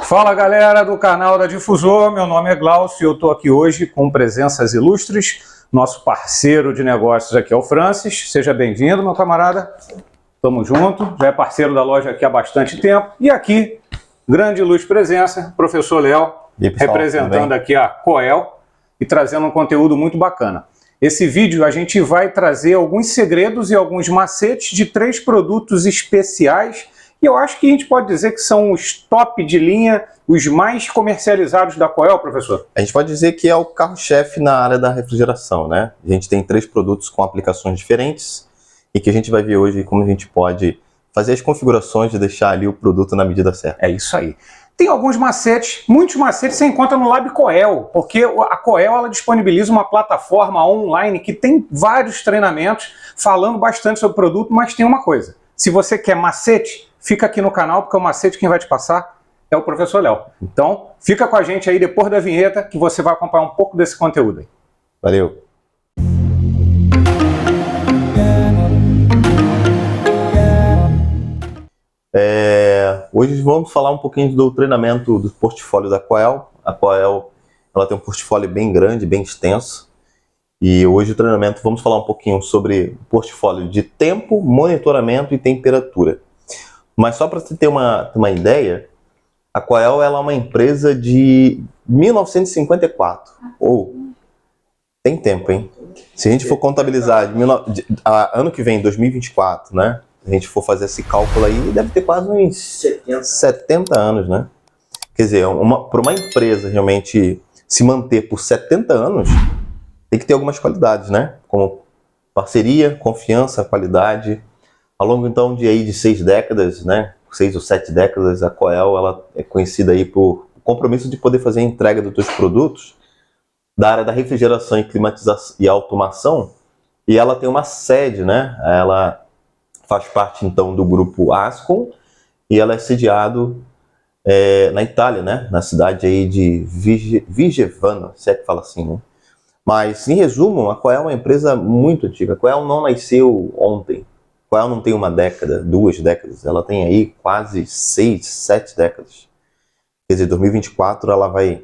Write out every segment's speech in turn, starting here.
Fala galera do canal da Difusor, meu nome é Glaucio e eu estou aqui hoje com presenças ilustres. Nosso parceiro de negócios aqui é o Francis. Seja bem-vindo, meu camarada. Tamo junto, já é parceiro da loja aqui há bastante tempo. E aqui, grande luz presença, professor Léo, representando aqui a Coel e trazendo um conteúdo muito bacana. Esse vídeo a gente vai trazer alguns segredos e alguns macetes de 3 produtos especiais. E eu acho que a gente pode dizer que são os top de linha, os mais comercializados da Coel, professor? A gente pode dizer que é o carro-chefe na área da refrigeração, né? A gente tem 3 produtos com aplicações diferentes e que a gente vai ver hoje como a gente pode fazer as configurações de deixar ali o produto na medida certa. É isso aí. Tem alguns macetes, muitos macetes você encontra no Lab Coel, porque a Coel ela disponibiliza uma plataforma online que tem vários treinamentos falando bastante sobre o produto, mas tem uma coisa, se você quer macete, fica aqui no canal, porque o macete quem vai te passar é o professor Léo. Então, fica com a gente aí depois da vinheta, que você vai acompanhar um pouco desse conteúdo aí. Valeu! Hoje vamos falar um pouquinho do treinamento do portfólio da Coel. A Coel ela tem um portfólio bem grande, bem extenso. E hoje o treinamento vamos falar um pouquinho sobre o portfólio de tempo, monitoramento e temperatura. Mas só para você ter uma ideia, a Coel ela é uma empresa de 1954. Tem tempo, hein? Se a gente for contabilizar ano que vem, 2024, né? Se a gente for fazer esse cálculo aí, deve ter quase uns 70 anos, né? Quer dizer, para uma empresa realmente se manter por 70 anos, tem que ter algumas qualidades, né? Como parceria, confiança, qualidade. Ao longo então de 6 décadas, né, 6 ou 7 décadas, a Coel ela é conhecida aí por compromisso de poder fazer a entrega dos seus produtos da área da refrigeração e climatização e automação. E ela tem uma sede, né? Ela faz parte então do grupo Ascom e ela é sediado na Itália, né? Na cidade aí de Vigevano, se é que fala assim, né? Mas em resumo, a Coel é uma empresa muito antiga. A Coel não nasceu ontem. A Coel não tem uma década, 2 décadas, ela tem aí quase 6, 7 décadas. Quer dizer, 2024 ela vai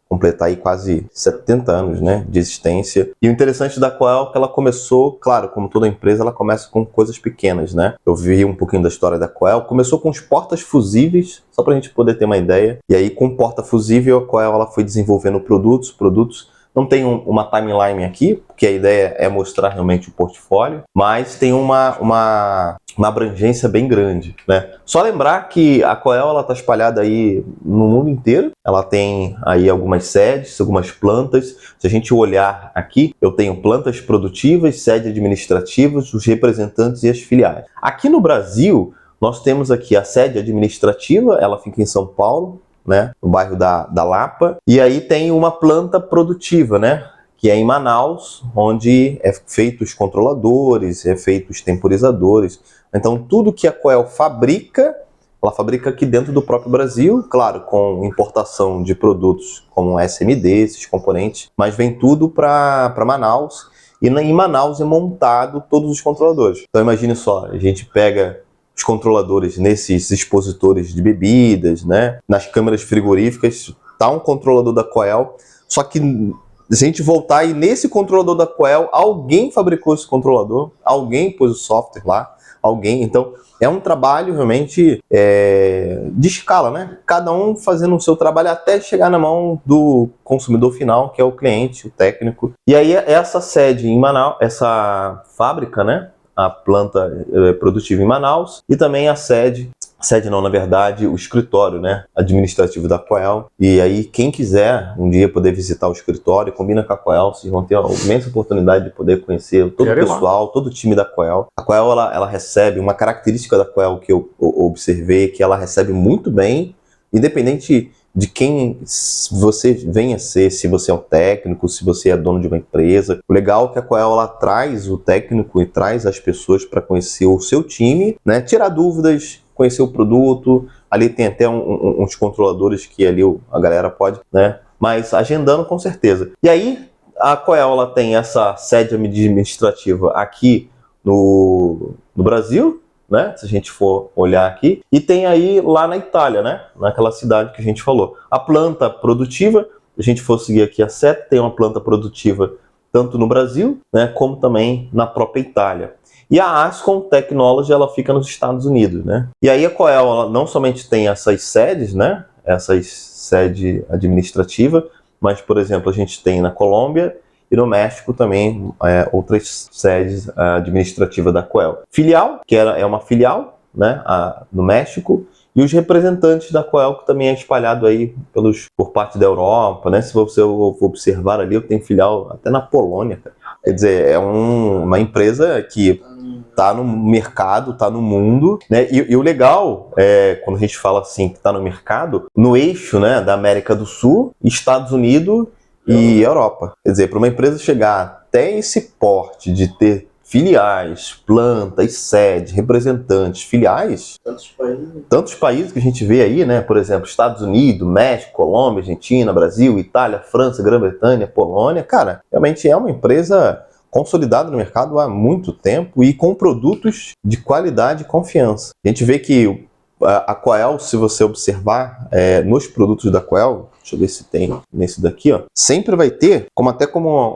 completar aí quase 70 anos, né, de existência. E o interessante da Coel é que ela começou, claro, como toda empresa, ela começa com coisas pequenas, né? Eu vi um pouquinho da história da Coel, começou com os portas fusíveis, só para a gente poder ter uma ideia. E aí com porta fusível, a Coel ela foi desenvolvendo produtos. Não tem uma timeline aqui, porque a ideia é mostrar realmente o portfólio, mas tem uma abrangência bem grande, né? Só lembrar que a Coel está espalhada aí no mundo inteiro. Ela tem aí algumas sedes, algumas plantas. Se a gente olhar aqui, eu tenho plantas produtivas, sede administrativas, os representantes e as filiais. Aqui no Brasil, nós temos aqui a sede administrativa, ela fica em São Paulo, né, no bairro da Lapa, e aí tem uma planta produtiva, né, que é em Manaus, onde é feito os controladores, é feito os temporizadores. Então tudo que a Coel fabrica, ela fabrica aqui dentro do próprio Brasil, claro, com importação de produtos como SMD, esses componentes, mas vem tudo para Manaus, e em Manaus é montado todos os controladores. Então imagine só, a gente pega os controladores nesses expositores de bebidas, né? Nas câmeras frigoríficas, tá um controlador da Coel, só que se a gente voltar aí nesse controlador da Coel, alguém fabricou esse controlador, alguém pôs o software lá, então é um trabalho realmente de escala, né? Cada um fazendo o seu trabalho até chegar na mão do consumidor final, que é o cliente, o técnico. E aí essa sede em Manaus, essa fábrica, né? A planta produtiva em Manaus e também a sede não, na verdade, o escritório, né, administrativo da Coel. E aí, quem quiser um dia poder visitar o escritório, combina com a Coel, vocês vão ter a imensa oportunidade de poder conhecer todo o pessoal, todo o time da Coel. A Coel, ela recebe, uma característica da Coel que eu observei, que ela recebe muito bem, independente de quem você venha ser, se você é um técnico, se você é dono de uma empresa. O legal é que a Coel ela traz o técnico e traz as pessoas para conhecer o seu time, né? Tirar dúvidas, conhecer o produto. Ali tem até uns controladores que ali a galera pode, né? Mas agendando com certeza. E aí a Coel ela tem essa sede administrativa aqui no Brasil, né? Se a gente for olhar aqui. E tem aí lá na Itália, né? Naquela cidade que a gente falou. A planta produtiva, se a gente for seguir aqui a seta, tem uma planta produtiva tanto no Brasil, né? Como também na própria Itália. E a Ascom Technology, ela fica nos Estados Unidos, né? E aí a Coel, ela não somente tem essas sedes, né? Essas sede administrativa, mas, por exemplo, a gente tem na Colômbia e no México também outras sedes administrativas da Coel. Filial, que é uma filial, né? No México, e os representantes da Coel, que também é espalhado aí por parte da Europa, né? Se você observar ali, eu tenho filial até na Polônia, cara. Quer dizer, é uma empresa que está no mercado, está no mundo, né? E o legal quando a gente fala assim que está no mercado, no eixo, né, da América do Sul, Estados Unidos e Europa. Quer dizer, para uma empresa chegar até esse porte de ter filiais, plantas, sedes, representantes, filiais, tantos países que a gente vê aí, né? Por exemplo, Estados Unidos, México, Colômbia, Argentina, Brasil, Itália, França, Grã-Bretanha, Polônia, cara, realmente é uma empresa consolidada no mercado há muito tempo e com produtos de qualidade e confiança. A gente vê que a Coel, se você observar nos produtos da Coel, deixa eu ver se tem nesse daqui, ó, sempre vai ter, como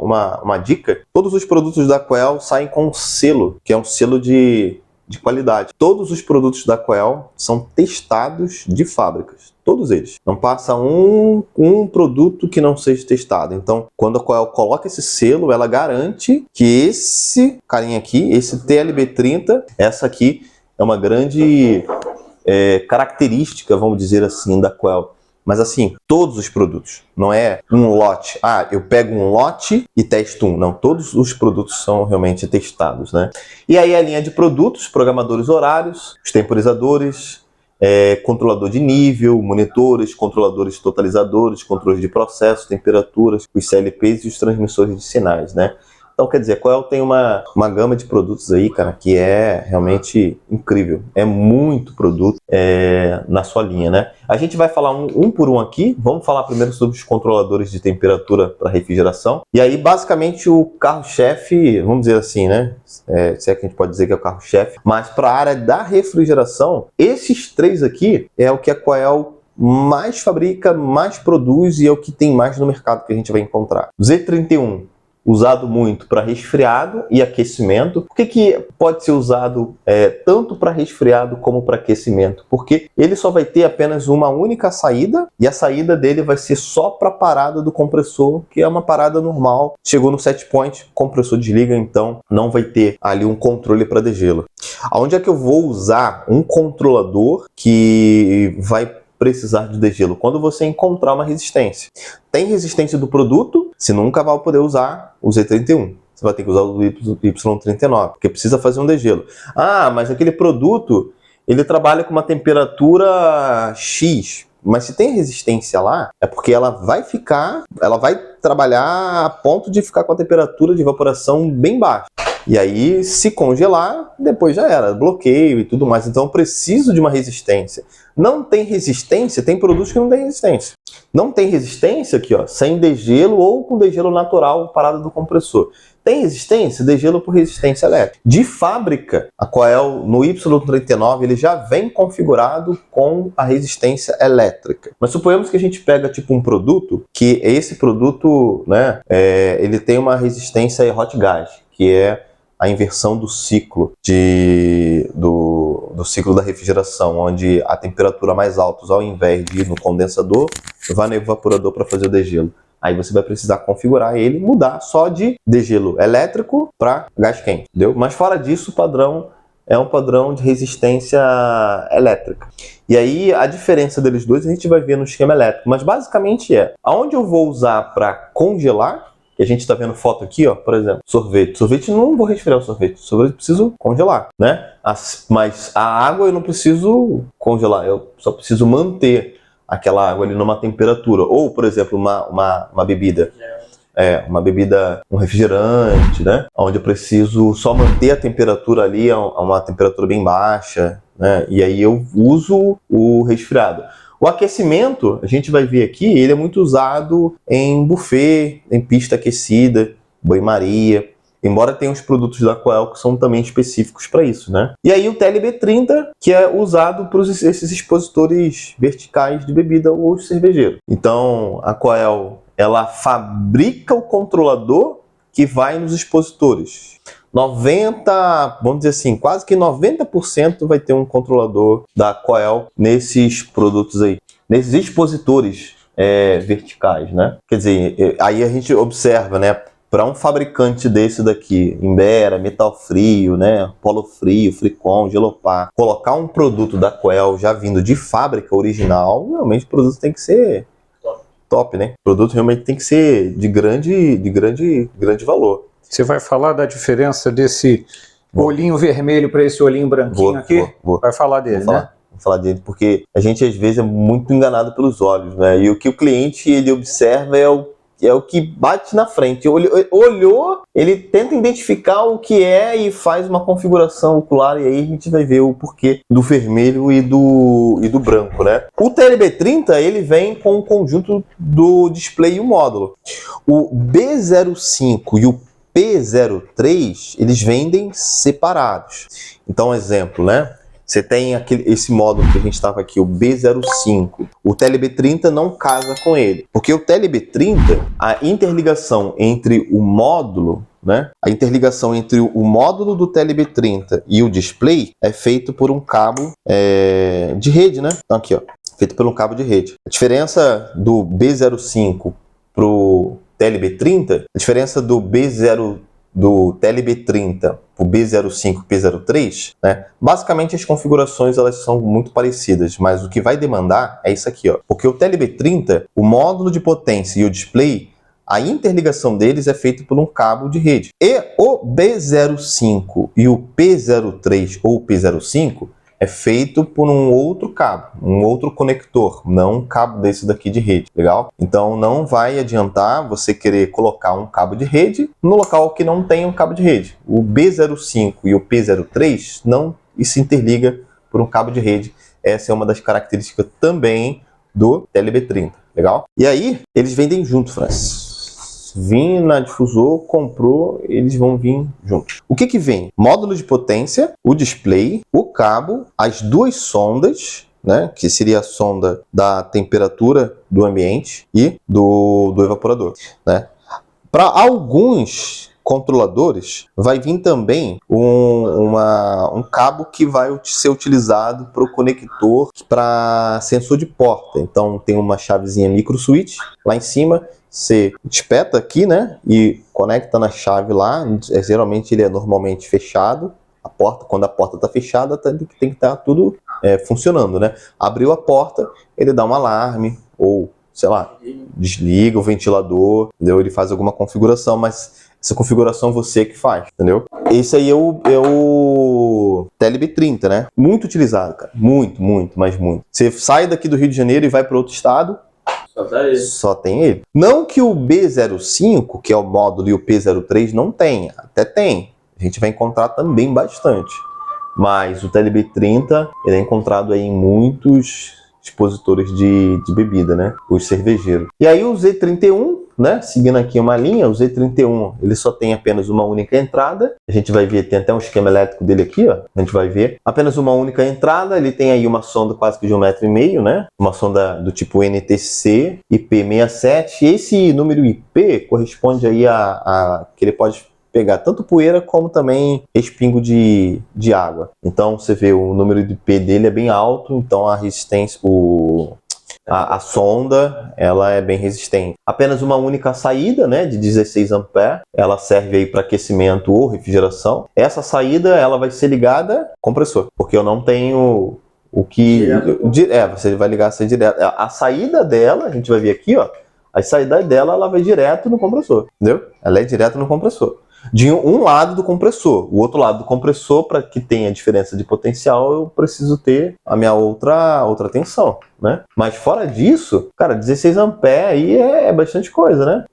uma dica, todos os produtos da Coel saem com um selo, que é um selo de qualidade. Todos os produtos da Coel são testados de fábricas. Todos eles. Não passa um produto que não seja testado. Então, quando a Coel coloca esse selo, ela garante que esse carinha aqui, esse TLB30, essa aqui é uma grande característica, vamos dizer assim, da Coel. Mas assim, todos os produtos, não é um lote. Ah, eu pego um lote e testo um. Não, todos os produtos são realmente testados, né? E aí a linha de produtos, programadores horários, os temporizadores, controlador de nível, monitores, controladores totalizadores, controles de processo, temperaturas, os CLPs e os transmissores de sinais, né? Então, quer dizer, a Coel tem uma gama de produtos aí, cara, que é realmente incrível. É muito produto na sua linha, né? A gente vai falar um por um aqui. Vamos falar primeiro sobre os controladores de temperatura para refrigeração. E aí, basicamente, o carro-chefe, vamos dizer assim, né? Se é que a gente pode dizer que é o carro-chefe. Mas para a área da refrigeração, esses três aqui é o que a Coel mais fabrica, mais produz e é o que tem mais no mercado que a gente vai encontrar. Z31. Usado muito para resfriado e aquecimento. Por que pode ser usado tanto para resfriado como para aquecimento? Porque ele só vai ter apenas uma única saída e a saída dele vai ser só para a parada do compressor, que é uma parada normal. Chegou no set point, o compressor desliga, então não vai ter ali um controle para degelo. Aonde é que eu vou usar um controlador que vai precisar de degelo? Quando você encontrar uma resistência. Tem resistência do produto, você nunca vai poder usar o Z31. Você vai ter que usar o Y39, porque precisa fazer um degelo. Ah, mas aquele produto, ele trabalha com uma temperatura X. Mas se tem resistência lá, é porque ela vai trabalhar a ponto de ficar com a temperatura de evaporação bem baixa. E aí, se congelar, depois já era, bloqueio e tudo mais. Então, eu preciso de uma resistência. Não tem resistência, tem produtos que não tem resistência. Não tem resistência aqui, ó, sem degelo ou com degelo natural, parada do compressor. Tem resistência? Degelo por resistência elétrica. De fábrica, a Coel no Y39 ele já vem configurado com a resistência elétrica. Mas suponhamos que a gente pega tipo um produto, que esse produto, né, ele tem uma resistência hot gas, que é a inversão do ciclo do ciclo da refrigeração, onde a temperatura mais alta, ao invés de ir no condensador, vai no evaporador para fazer o degelo. Aí você vai precisar configurar ele, mudar só de degelo elétrico para gás quente, entendeu? Mas fora disso, o padrão é um padrão de resistência elétrica. E aí a diferença deles dois a gente vai ver no esquema elétrico, mas basicamente aonde eu vou usar para congelar. A gente está vendo foto aqui, ó, por exemplo, sorvete. Sorvete não vou resfriar o sorvete. Sorvete eu preciso congelar, né? Mas a água eu não preciso congelar, eu só preciso manter aquela água ali numa temperatura. Ou, por exemplo, uma bebida. Uma bebida, um refrigerante, né? Onde eu preciso só manter a temperatura ali a uma temperatura bem baixa, né? E aí eu uso o resfriado. O aquecimento, a gente vai ver aqui, ele é muito usado em buffet, em pista aquecida, banho-maria. Embora tenha os produtos da Coel que são também específicos para isso, né? E aí o TLB30, que é usado para esses expositores verticais de bebida ou cervejeiro. Então, a Coel, ela fabrica o controlador que vai nos expositores. 90, vamos dizer assim, quase que 90% vai ter um controlador da Coel nesses produtos aí, nesses expositores verticais, né? Quer dizer, aí a gente observa, né? Para um fabricante desse daqui, Imbera, Metal Frio, né? Polo Frio, Fricon, Gelopar, colocar um produto da Coel já vindo de fábrica original, realmente o produto tem que ser top, né? O produto realmente tem que ser de grande valor. Você vai falar da diferença desse olhinho vermelho para esse olhinho branquinho aqui? Vou. Vai falar dele, né? Vou falar dele, porque a gente às vezes é muito enganado pelos olhos, né? E o que o cliente ele observa é o que bate na frente. Olhou, ele tenta identificar o que é e faz uma configuração ocular, e aí a gente vai ver o porquê do vermelho e do branco, né? O TLB30, ele vem com o conjunto do display e o módulo. O B05 e o P03, eles vendem separados. Então, exemplo, né? Você tem esse módulo que a gente estava aqui, o B05. O TLB30 não casa com ele. Porque o TLB30, a interligação entre o módulo, né? A interligação entre o módulo do TLB30 e o display é feito por um cabo de rede, né? Então aqui, ó, feito por um cabo de rede. A diferença do B05 para o TLB30, a diferença do TLB30 o B05 e P03, né? Basicamente as configurações elas são muito parecidas, mas o que vai demandar é isso aqui, ó. Porque o TLB30, o módulo de potência e o display, a interligação deles é feita por um cabo de rede. E o B05 e o P03 ou P05 é feito por um outro cabo, um outro conector, não um cabo desse daqui de rede, legal? Então não vai adiantar você querer colocar um cabo de rede no local que não tem um cabo de rede. O B05 e o P03 não se interliga por um cabo de rede. Essa é uma das características também do TLB30, legal? E aí, eles vendem junto, Francis. Vim na difusor, comprou, eles vão vir juntos. O que que vem? Módulo de potência, o display, o cabo, as duas sondas, né, que seria a sonda da temperatura do ambiente e do evaporador, né? Para alguns controladores, vai vir também um cabo que vai ser utilizado para o conector para sensor de porta. Então tem uma chavezinha micro switch lá em cima. Você espeta aqui, né, e conecta na chave lá. Geralmente ele é normalmente fechado. A porta, quando a porta está fechada, tem que estar tudo funcionando, né? Abriu a porta, ele dá um alarme ou, sei lá, desliga o ventilador, entendeu? Ele faz alguma configuração, mas essa configuração você que faz, entendeu? Esse aí é o TLB30, né? Muito utilizado, cara. Muito, mas muito. Você sai daqui do Rio de Janeiro e vai para outro estado, só tem ele. Não que o B05, que é o módulo, e o P03 não tenha. Até tem. A gente vai encontrar também bastante. Mas o TLB30, ele é encontrado aí em muitos expositores de bebida, né? Os cervejeiros. E aí o Z31, né? Seguindo aqui uma linha, o Z31, ele só tem apenas uma única entrada. A gente vai ver, tem até um esquema elétrico dele aqui, ó. A gente vai ver. Apenas uma única entrada, ele tem aí uma sonda quase que de 1,5 m, né? Uma sonda do tipo NTC IP67. Esse número IP corresponde aí a que ele pode pegar tanto poeira como também respingo de água. Então você vê o número de IP dele é bem alto, então a resistência, a sonda, ela é bem resistente. Apenas uma única saída, né, de 16 A, ela serve aí para aquecimento ou refrigeração. Essa saída, ela vai ser ligada ao compressor, porque eu não tenho o que... você vai ligar assim direto. A saída dela, a gente vai ver aqui, ó, a saída dela, ela vai direto no compressor, entendeu? Ela é direto no compressor. De um lado do compressor. O outro lado do compressor, para que tenha diferença de potencial, eu preciso ter a minha outra tensão, né? Mas fora disso, cara, 16 A aí é bastante coisa, né?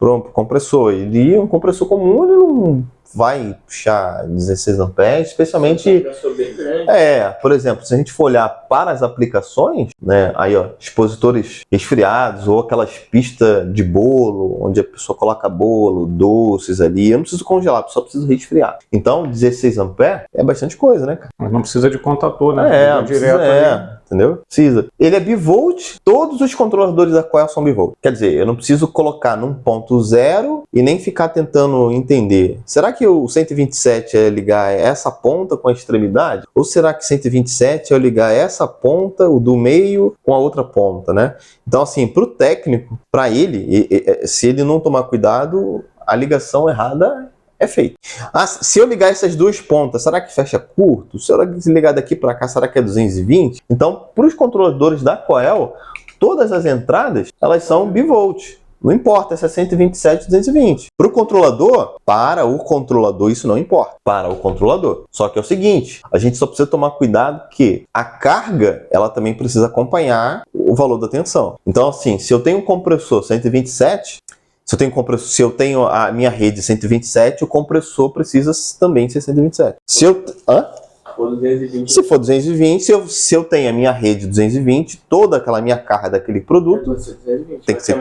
para um compressor. E um compressor comum, ele não vai puxar 16 amperes, especialmente... por exemplo, se a gente for olhar para as aplicações, né, aí ó, expositores resfriados ou aquelas pistas de bolo, onde a pessoa coloca bolo, doces ali, eu não preciso congelar, só preciso resfriar. Então, 16 amperes é bastante coisa, né, cara? Mas não precisa de contator, né? Não precisa, entendeu? Precisa. Ele é bivolt, todos os controladores da Coil são bivolt. Quer dizer, eu não preciso colocar num ponto zero e nem ficar tentando entender. Será que o 127 é ligar essa ponta com a extremidade? Ou será que 127 é ligar essa ponta, o do meio, com a outra ponta, né? Então, assim, para o técnico, para ele, se ele não tomar cuidado, a ligação errada é feita. Se eu ligar essas duas pontas, será que fecha curto? Se eu ligar daqui para cá, será que é 220? Então, para os controladores da Coil, todas as entradas, elas são bivolt. Não importa se é 127 ou 220. Para o controlador, isso não importa. Para o controlador. Só que é o seguinte, a gente só precisa tomar cuidado que a carga, ela também precisa acompanhar o valor da tensão. Então, assim, se eu tenho um compressor 127, se eu tenho a minha rede 127, o compressor precisa também ser 127. Se for 220, se eu tenho a minha rede 220, toda aquela minha carga daquele produto tem que ser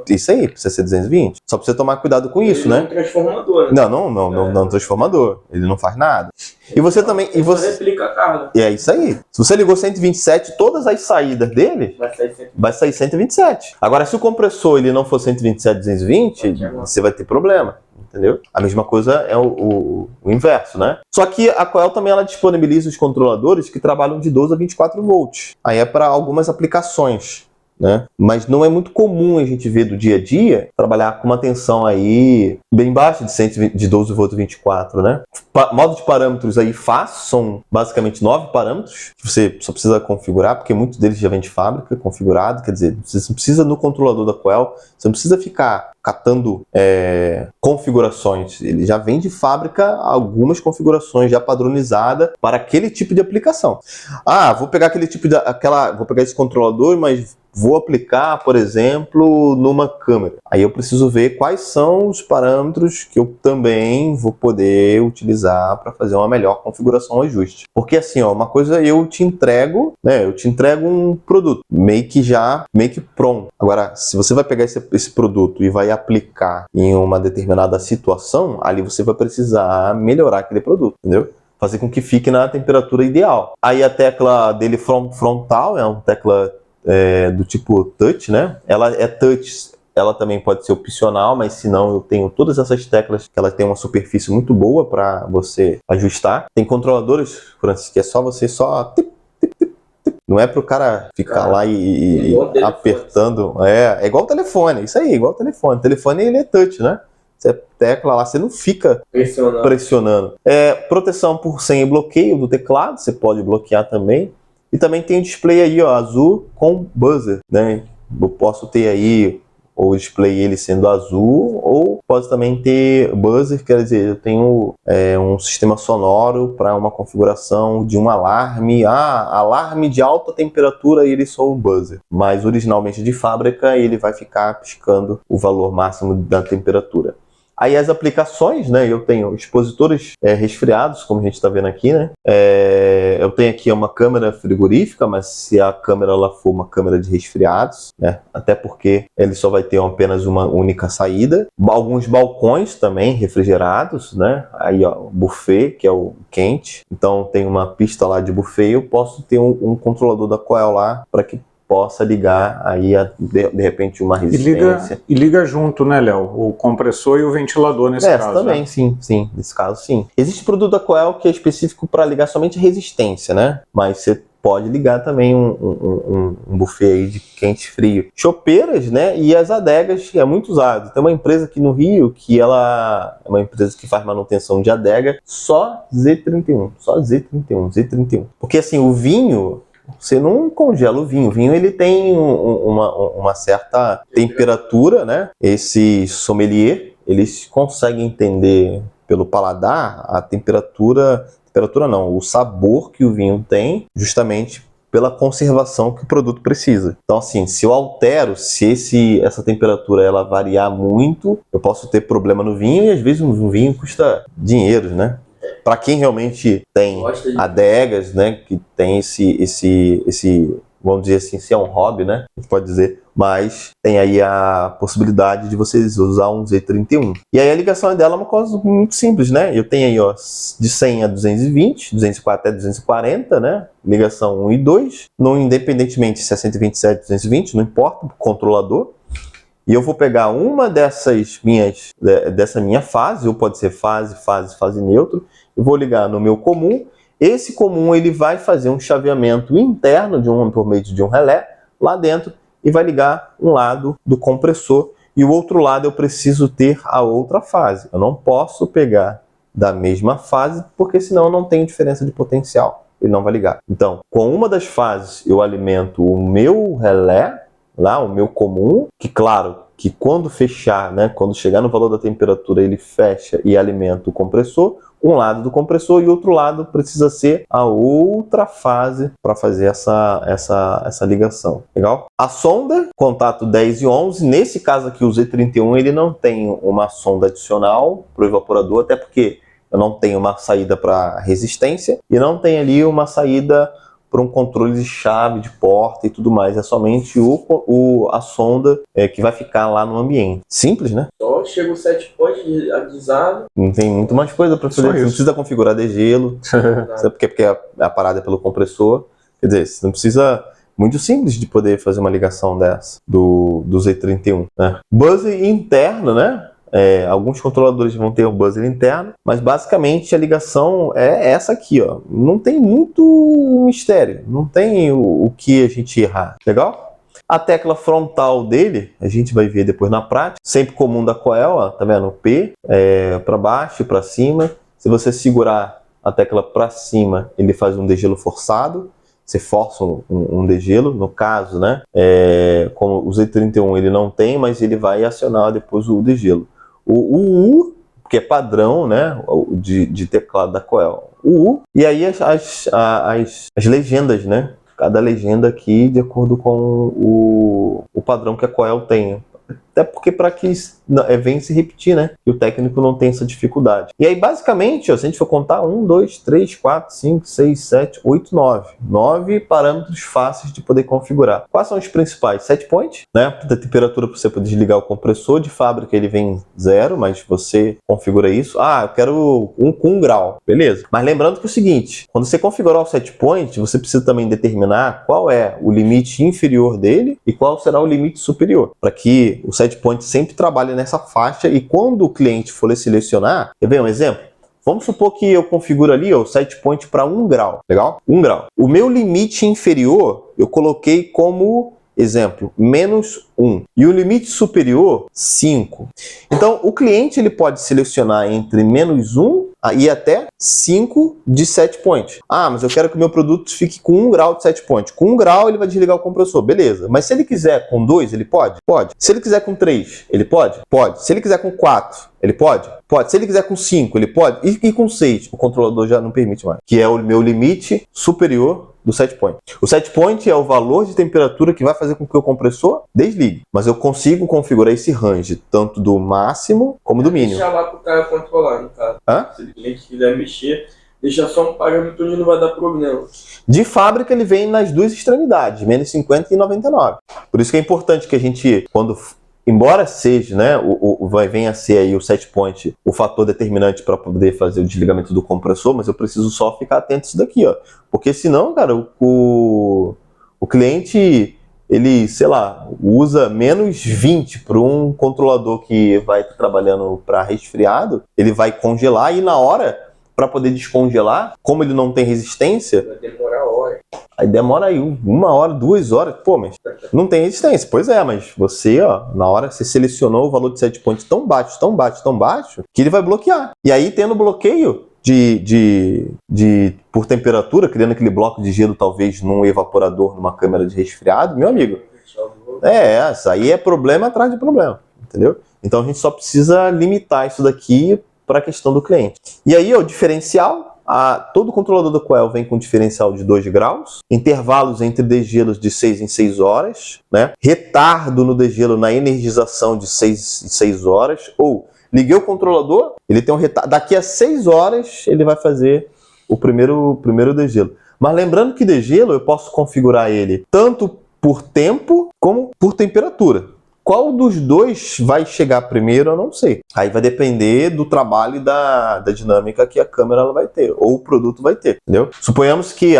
isso aí, precisa ser 220. Só precisa tomar cuidado com isso, né? Transformador. Não transformador. Ele não faz nada. E você também, você replica a carga. E é isso aí. Se você ligou 127, todas as saídas dele vai sair 127. Agora, se o compressor ele não for 127, 220, você vai ter problema. Entendeu? A mesma coisa é o inverso, né? Só que a Coil também ela disponibiliza os controladores que trabalham de 12 a 24 volts. Aí é para algumas aplicações, né? Mas não é muito comum a gente ver do dia a dia trabalhar com uma tensão aí bem baixa de 12 volts a 24, né? Modo de parâmetros aí fácil, são basicamente 9 parâmetros que você só precisa configurar, porque muitos deles já vem de fábrica configurado, quer dizer, você não precisa no controlador da Coil, você não precisa ficar catando configurações, ele já vem de fábrica algumas configurações já padronizadas para aquele tipo de aplicação. Vou pegar vou pegar esse controlador, mas vou aplicar, por exemplo, numa câmera. Aí eu preciso ver quais são os parâmetros que eu também vou poder utilizar para fazer uma melhor configuração ou ajuste. Porque assim, uma coisa eu te entrego um produto meio que pronto. Agora, se você vai pegar esse produto e vai aplicar em uma determinada situação, ali você vai precisar melhorar aquele produto, entendeu? Fazer com que fique na temperatura ideal. Aí a tecla dele frontal é uma tecla do tipo touch, né? Ela é touch, ela também pode ser opcional, mas se não, eu tenho todas essas teclas que ela tem uma superfície muito boa para você ajustar. Tem controladores, Francis, que é só você não é para o cara ficar lá e apertando. É igual o telefone, isso aí, igual o telefone. O telefone ele é touch, né? Você tecla lá, você não fica pressionando. Proteção por senha e bloqueio do teclado, você pode bloquear também. E também tem o display aí, azul com buzzer, né? Eu posso ter aí o display ele sendo azul, ou pode também ter buzzer, quer dizer, eu tenho um sistema sonoro para uma configuração de um alarme. Alarme de alta temperatura e ele só o buzzer. Mas originalmente de fábrica ele vai ficar piscando o valor máximo da temperatura. Aí as aplicações, né? Eu tenho expositores resfriados, como a gente está vendo aqui, né? Eu tenho aqui uma câmera frigorífica, mas se a câmera ela for uma câmera de resfriados, né? Até porque ele só vai ter apenas uma única saída. Alguns balcões também refrigerados, né? Aí, o buffet, que é o quente. Então tem uma pista lá de buffet. Eu posso ter um controlador da Coil lá para que possa ligar aí de repente uma resistência. E liga junto, né, Léo? O compressor e o ventilador nesse caso. Também, né? sim. Nesse caso, sim. Existe produto da Coil que é específico para ligar somente resistência, né? Mas você pode ligar também um buffet aí de quente e frio. Chopeiras, né? E as adegas, que é muito usado. Tem uma empresa aqui no Rio que ela é uma empresa que faz manutenção de adega só Z31. Z31. Porque assim, o vinho, você não congela o vinho. O vinho ele tem uma certa temperatura, né? Esse sommelier, eles conseguem entender pelo paladar a temperatura não, o sabor que o vinho tem, justamente pela conservação que o produto precisa. Então, assim, se eu altero, se essa temperatura ela variar muito, eu posso ter problema no vinho e às vezes um vinho custa dinheiro, né? Para quem realmente tem adegas, né, que tem esse, vamos dizer assim, se é um hobby, né, a gente pode dizer, mas tem aí a possibilidade de vocês usar um Z31. E aí a ligação dela é uma coisa muito simples, né? Eu tenho aí, ó, de 100 a 220, 204 até 240, né? Ligação 1 e 2, não independentemente se é 127, 220, não importa, controlador. E eu vou pegar uma dessa minha fase, ou pode ser fase neutro, eu vou ligar no meu comum. Esse comum ele vai fazer um chaveamento interno por meio de um relé lá dentro e vai ligar um lado do compressor e o outro lado eu preciso ter a outra fase. Eu não posso pegar da mesma fase porque senão eu não tenho diferença de potencial, ele não vai ligar. Então, com uma das fases eu alimento o meu relé, lá, o meu comum, que claro, que quando fechar, né, quando chegar no valor da temperatura, ele fecha e alimenta o compressor, um lado do compressor e outro lado precisa ser a outra fase para fazer essa ligação. Legal? A sonda, contato 10 e 11, nesse caso aqui o Z31 ele não tem uma sonda adicional para o evaporador, até porque eu não tenho uma saída para resistência e não tem ali uma saída para um controle de chave, de porta e tudo mais. É somente a sonda que vai ficar lá no ambiente. Simples, né? Só chega o set point avisado. Não tem muito mais coisa para fazer. Você não precisa configurar degelo, porque a parada é pelo compressor. Quer dizer, você não precisa... Muito simples de poder fazer uma ligação dessa do Z31. Né? Buzzer interno, né? Alguns controladores vão ter um buzzer interno, mas basicamente a ligação é essa aqui, ó. Não tem muito mistério, não tem o que a gente errar. Legal? A tecla frontal dele, a gente vai ver depois na prática, sempre comum da Coel, ó, tá vendo? P, para baixo e para cima. Se você segurar a tecla para cima, ele faz um degelo forçado. Você força um degelo, no caso, né? Como o Z31 ele não tem, mas ele vai acionar depois o degelo. O U, que é padrão, né, de teclado da Coel. O U, e aí as legendas, né? Cada legenda aqui de acordo com o padrão que a Coel tem. Até porque para que venha se repetir, né? E o técnico não tem essa dificuldade. E aí, basicamente, ó, se a gente for contar 1, 2, 3, 4, 5, 6, 7, 8, 9. 9 parâmetros fáceis de poder configurar. Quais são os principais? Set point, né? Da temperatura para você poder desligar o compressor. De fábrica ele vem 0, mas você configura isso. Ah, eu quero com 1 grau. Beleza. Mas lembrando que é o seguinte, quando você configurar o set point, você precisa também determinar qual é o limite inferior dele e qual será o limite superior. Para que o set point sempre trabalhe nessa faixa e quando o cliente for selecionar, quer ver um exemplo? Vamos supor que eu configuro ali ó, o set point para 1 grau, legal? 1 grau. O meu limite inferior eu coloquei como exemplo, -1. E o limite superior, 5. Então, o cliente ele pode selecionar entre -1 e até 5 de set point. Ah, mas eu quero que o meu produto fique com 1 grau de set point. Com 1 grau ele vai desligar o compressor, beleza. Mas se ele quiser com 2, ele pode? Pode. Se ele quiser com 3, ele pode? Pode. Se ele quiser com 4, ele pode? Pode. Se ele quiser com 5, ele pode? E com 6, o controlador já não permite mais. Que é o meu limite superior do set point. O set point é o valor de temperatura que vai fazer com que o compressor desligue. Mas eu consigo configurar esse range, tanto do máximo como do mínimo. Deixa lá pro cara controlar, no caso. Se o cliente quiser mexer, deixa só um parâmetro onde não vai dar problema. De fábrica ele vem nas duas extremidades, -50 e 99. Por isso que é importante que a gente, embora seja, né, venha a ser aí o set point o fator determinante para poder fazer o desligamento do compressor, mas eu preciso só ficar atento a isso daqui, ó. Porque senão, cara, o cliente, ele, sei lá, usa -20 para um controlador que vai estar trabalhando para resfriado, ele vai congelar e na hora, para poder descongelar, como ele não tem resistência, vai demorar horas. Aí demora aí 1 hora, 2 horas. Pô, mas não tem resistência. Pois é, mas você, ó, na hora você selecionou o valor de set point tão baixo, que ele vai bloquear. E aí, tendo bloqueio por temperatura, criando aquele bloco de gelo, talvez num evaporador, numa câmera de resfriado, meu amigo. Isso aí é problema atrás de problema, entendeu? Então a gente só precisa limitar isso daqui para a questão do cliente. E aí, o diferencial, Todo controlador do Quell vem com diferencial de 2 graus, intervalos entre degelos de 6 em 6 horas, né? Retardo no degelo na energização de 6 em 6 horas, ou liguei o controlador, ele tem um retardo, daqui a 6 horas ele vai fazer o primeiro degelo. Mas lembrando que degelo eu posso configurar ele tanto por tempo como por temperatura. Qual dos dois vai chegar primeiro, eu não sei. Aí vai depender do trabalho e da dinâmica que a câmera ela vai ter, ou o produto vai ter, entendeu? Suponhamos que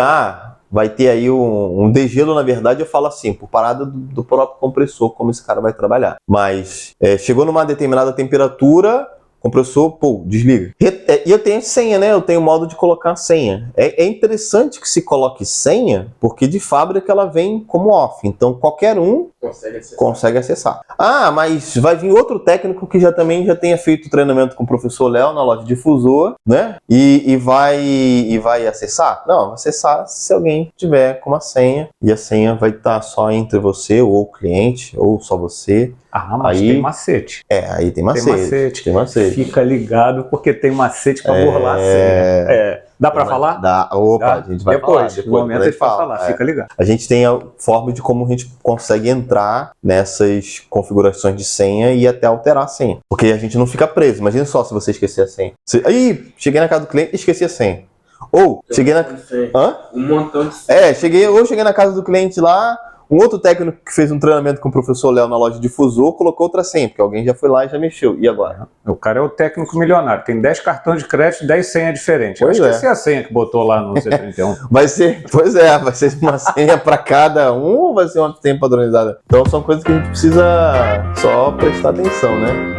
vai ter aí um degelo, na verdade eu falo assim, por parada do próprio compressor, como esse cara vai trabalhar. Mas chegou numa determinada temperatura, compressor, desliga. E eu tenho senha, né? Eu tenho modo de colocar senha. É interessante que se coloque senha, porque de fábrica ela vem como off. Então qualquer um consegue acessar. Mas vai vir outro técnico que já tenha feito treinamento com o professor Léo na loja difusor, né? E vai acessar? Não, vai acessar se alguém tiver com uma senha. E a senha vai estar só entre você ou o cliente, ou só você. Mas aí, tem macete. Aí tem macete. Tem macete. Fica ligado, porque tem macete para burlar a senha. Dá para falar? Dá. Opa, a gente vai falar. Depois, no momento a gente vai falar. Fica ligado. A gente tem a forma de como a gente consegue entrar nessas configurações de senha e até alterar a senha. Porque a gente não fica preso. Imagina só se você esquecer a senha. Cheguei na casa do cliente e esqueci a senha. Ou, cheguei na... Um montão de senha. Cheguei na casa do cliente lá, um outro técnico que fez um treinamento com o professor Léo na loja de difusor colocou outra senha, porque alguém já foi lá e já mexeu. E agora? O cara é o técnico milionário. Tem 10 cartões de crédito, 10 senhas diferentes. Eu esqueci a senha que botou lá no C31. Vai ser uma senha para cada um ou vai ser uma senha padronizada? Então são coisas que a gente precisa só prestar atenção, né?